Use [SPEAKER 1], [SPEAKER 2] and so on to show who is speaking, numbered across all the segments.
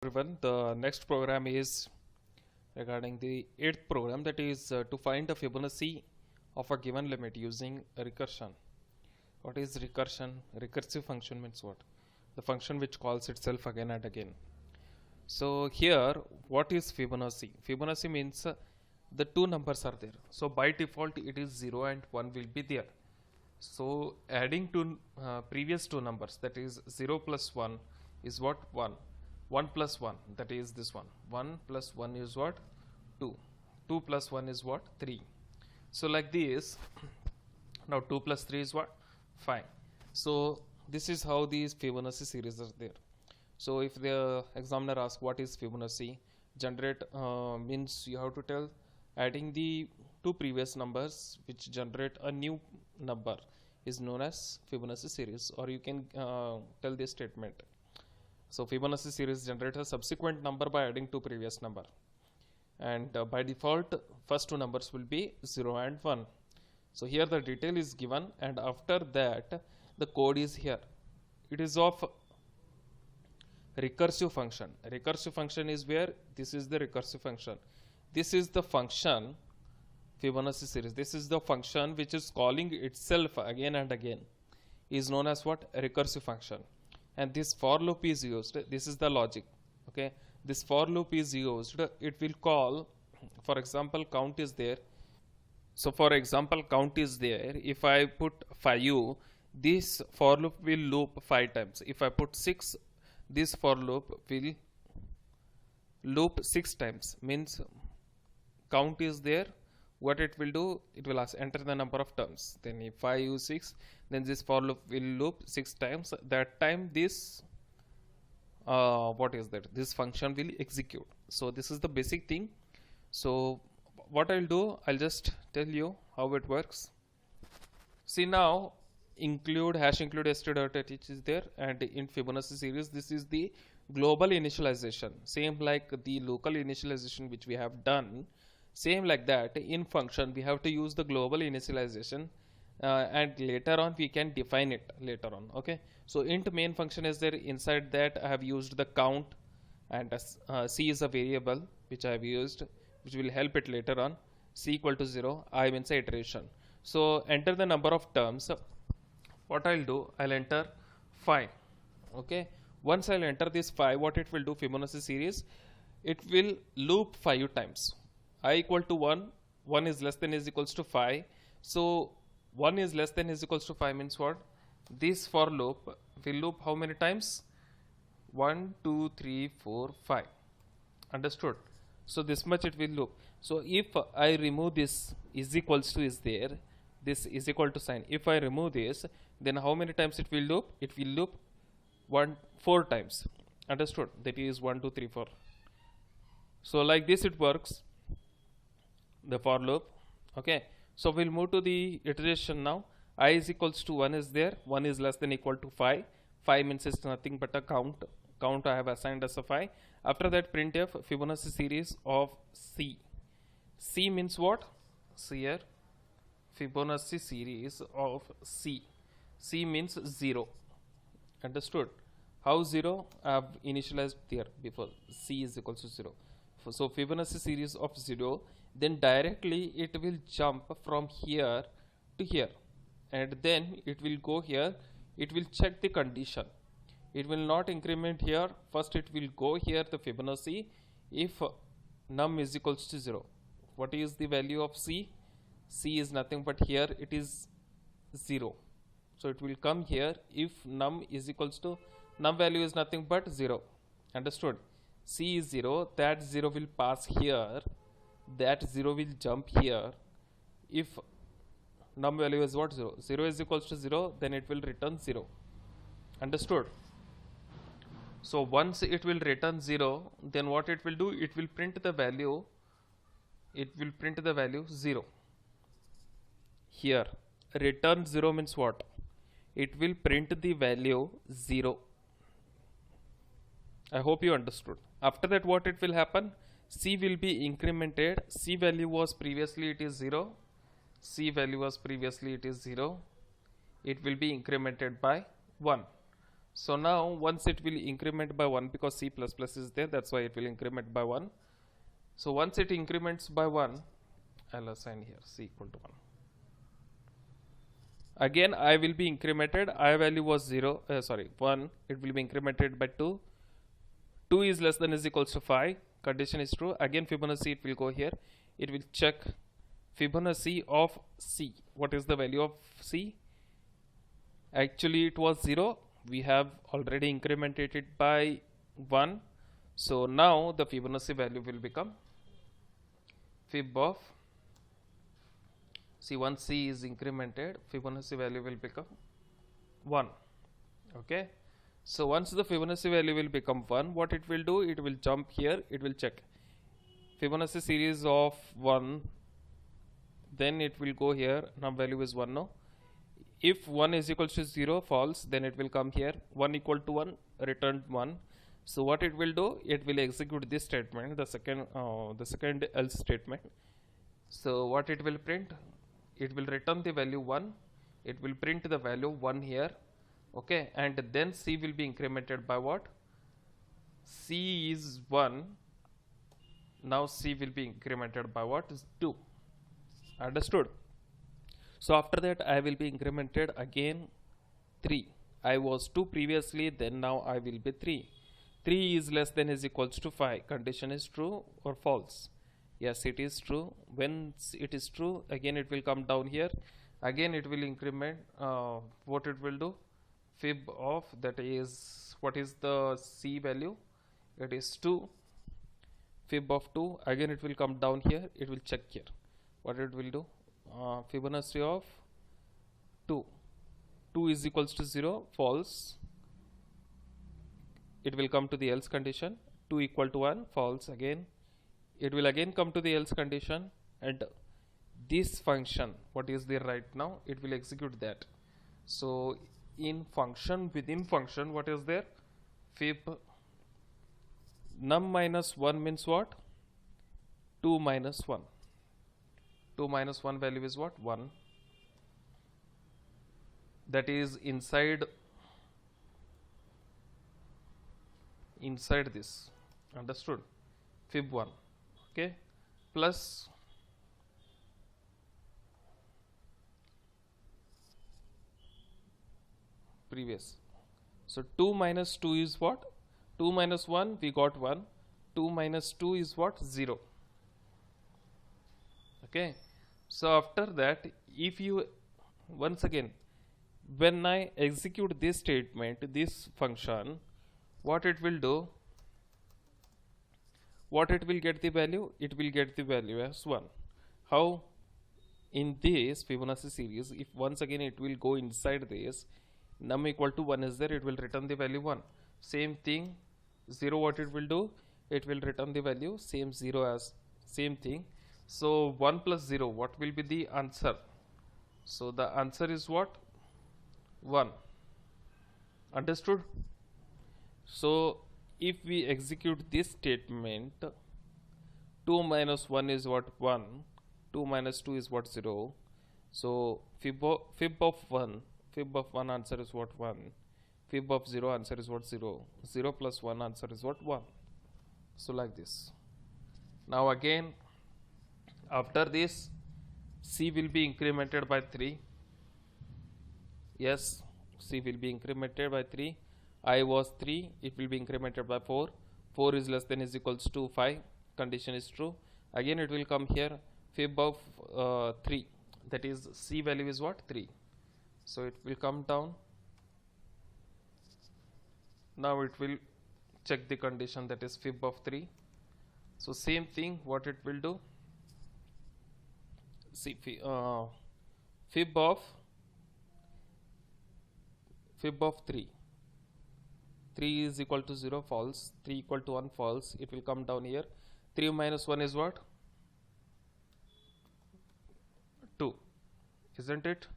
[SPEAKER 1] Everyone. The next program is regarding the eighth program, that is to find the Fibonacci of a given limit using recursion. What is recursion? Recursive function means what? The function which calls itself again and again. So here, what is Fibonacci? Fibonacci means the two numbers are there. So by default, it is 0 and 1 will be there. So adding to previous two numbers, that is 0 plus 1 is what? 1. 1 plus 1, that is this one. 1 plus 1 is what? 2. 2 plus 1 is what? 3. So like this, now 2 plus 3 is what? 5. So this is how these Fibonacci series are there. So if the examiner asks what is Fibonacci, generate means you have to tell adding the two previous numbers which generate a new number is known as Fibonacci series, or you can tell this statement. So Fibonacci series generates a subsequent number by adding two previous number, and by default first two numbers will be 0 and 1. So here the detail is given, and after that the code is here. It is of recursive function. Recursive function is where this is the recursive function. This is the function Fibonacci series. This is the function which is calling itself again and again, is known as what? Recursive function. And this for loop is used. This is the logic. Okay, this for loop is used. It will call, for example, count is there. So for example, count is there. If I put 5, this for loop will loop 5 times. If I put 6, this for loop will loop 6 times. Means count is there. What it will do, it will ask enter the number of terms. Then if I use 6, then this for loop will loop 6 times. That time this what is that? This function will execute. So this is the basic thing. So what I'll do, I'll just tell you how it works. See now, include hash include st.h is there, and in Fibonacci series this is the global initialization, same like the local initialization which we have done. Same like that, in function we have to use the global initialization, and later on we can define it later on. Okay, so int main function is there. Inside that I have used the count, and c is a variable which I have used, which will help it later on. C equal to 0, I means iteration. So enter the number of terms. What I'll do, I'll enter 5. Okay, once I'll enter this 5, what it will do, Fibonacci series, it will loop 5 times. I equal to 1, 1 is less than is equals to 5. So 1 is less than is equals to 5 means what? This for loop will loop how many times? 1, 2, 3, 4, 5. Understood? So this much it will loop. So if I remove this is equals to is there, this is equal to sign. If I remove this, then how many times it will loop? It will loop 4 times. Understood? That is 1, 2, 3, 4. So like this it works, the for loop. Okay, so we'll move to the iteration now. I is equals to 1 is there. 1 is less than equal to 5. 5 means it's nothing but a count. Count I have assigned as a 5. After that, printf Fibonacci series of c. C means what? See here, Fibonacci series of c. C means 0. Understood? How 0? I have initialized there before. C is equals to 0. So Fibonacci series of 0, then directly it will jump from here to here, and then it will go here. It will check the condition. It will not increment here. First it will go here, the Fibonacci, if num is equals to 0. What is the value of c? C is nothing but here it is 0. So it will come here if num is equals to, num value is nothing but 0. Understood? C is 0, that 0 will pass here, that 0 will jump here. If num value is what? 0. 0 is equals to 0, then it will return 0. Understood? So once it will return 0, then what it will do? It will print the value. It will print the value 0. Here, return 0 means what? It will print the value 0. I hope you understood. After that, what it will happen? C will be incremented. C value was previously it is 0. C value was previously it is 0. It will be incremented by 1. So now once it will increment by 1 because C++ is there, that's why it will increment by 1. So once it increments by 1, I'll assign here C equal to 1. Again I will be incremented, I value was 1, it will be incremented by 2. 2 is less than is equals to 5, condition is true. Again Fibonacci it will go here, it will check Fibonacci of C. What is the value of C? Actually it was 0, we have already incremented it by 1. So now the Fibonacci value will become fib of see, once C is incremented, Fibonacci value will become 1. Okay. So once the Fibonacci value will become 1, what it will do, it will jump here, it will check Fibonacci series of 1, then it will go here, now value is 1 now. If 1 is equal to 0, false, then it will come here, 1 equal to 1, returned 1. So what it will do, it will execute this statement, the second else statement. So what it will print, it will return the value 1, it will print the value 1 here, okay, and then C will be incremented by what? C is 1, now C will be incremented by what? Is 2. Understood? So after that I will be incremented again 3. I was 2 previously, then now I will be 3. 3 is less than is equals to 5. Condition is true or false? Yes, it is true. When it is true, again it will come down here. Again it will increment. What it will do? Fib of, that is, what is the C value? It is 2. Fib of 2. Again it will come down here. It will check here. What it will do? Fibonacci of 2. 2 is equals to 0. False. It will come to the else condition. 2 equal to 1. False again. It will again come to the else condition, and this function, what is there right now, it will execute that. So in function, within function, what is there? Fib num minus 1 means what? 2 minus 1. 2 minus 1 value is what? 1. That is inside this. Understood? Fib 1. Okay, plus previous. So 2 minus 2 is what? 2 minus 1, we got 1. 2 minus 2 is what? 0. Okay, so after that, if you, once again, when I execute this statement, this function, what it will do? What it will get the value? It will get the value as 1. How? In this Fibonacci series, if once again it will go inside this, num equal to 1 is there, it will return the value 1. Same thing, 0, what it will do? It will return the value, same 0 as, same thing. So 1 plus 0, what will be the answer? So the answer is what? 1. Understood? So if we execute this statement, 2 minus 1 is what? 1. 2 minus 2 is what? 0. So fib of 1 answer is what? 1. Fib of 0 answer is what? 0. 0 plus 1 answer is what? 1. So like this. Now again, after this, C will be incremented by 3. Yes, C will be incremented by 3. I was 3, it will be incremented by 4. 4 is less than is equals to 5. Condition is true. Again it will come here, fib of 3. That is C value is what? 3. So it will come down. Now it will check the condition, that is fib of 3. So same thing, what it will do? See, fib of 3. 3 is equal to 0, false. 3 equal to 1, false. It will come down here. 3 minus 1 is what? 2. Isn't it?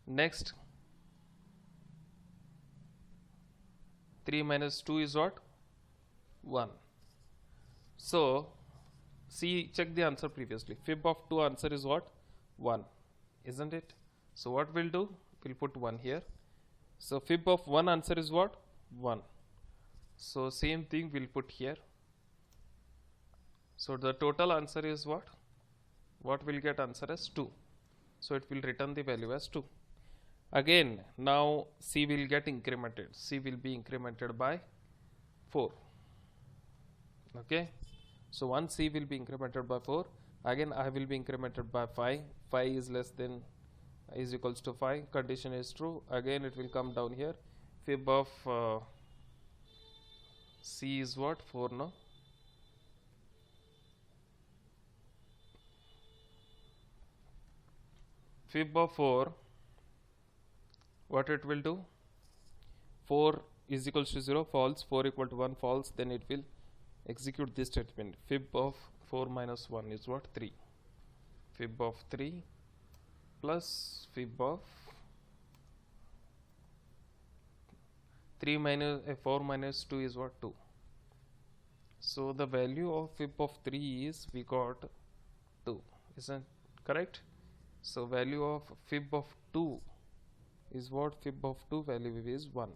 [SPEAKER 1] Next, 3 minus 2 is what? 1. So, see, check the answer previously. Fib of 2 answer is what? 1. Isn't it? So, what we'll do? We'll put 1 here. So fib of 1 answer is what? 1. So same thing we'll put here. So the total answer is what? What will get answer as 2. So it will return the value as 2. Again, now C will get incremented. C will be incremented by 4. Okay. So once C will be incremented by 4, again I will be incremented by 5. 5 is less than is equals to 5. Condition is true. Again it will come down here. Fib of C is what? 4, no? Fib of 4, what it will do? 4 is equals to 0, false. 4 equal to 1, false. Then it will execute this statement. Fib of 4 minus 1 is what? 3. Fib of 3 plus fib of 3 minus 4 minus 2 is what? 2. So the value of fib of 3 is, we got 2. Isn't correct? So value of fib of 2 is what? Fib of 2 value is 1.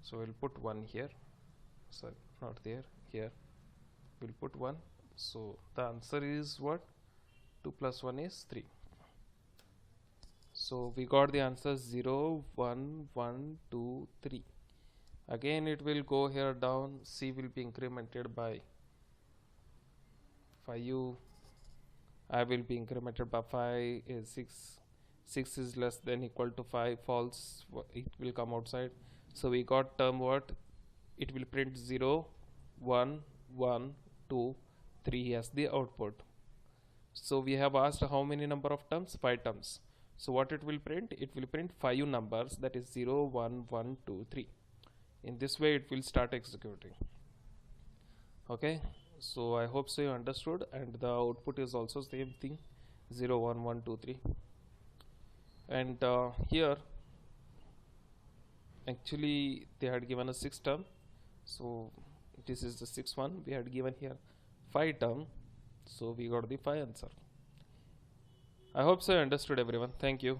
[SPEAKER 1] So we'll put 1 here. Sorry, not there. Here we'll put 1. So the answer is what? 2 plus 1 is 3. So we got the answer 0, 1, 1, 2, 3. Again it will go here down. C will be incremented by 5. I will be incremented by 5 is 6. 6 is less than equal to 5, false. It will come outside. So we got term what? It will print 0, 1, 1, 2, 3 as the output. So we have asked how many number of terms? 5 terms. So what it will print? It will print 5 numbers, that is 0, 1, 1, 2, 3. In this way it will start executing. Okay. So I hope so you understood, and the output is also same thing, 0, 1, 1, 2, 3. And here actually they had given a 6 term, so this is the 6th one. We had given here 5 term, so we got the 5 answer. I hope so you understood everyone. Thank you.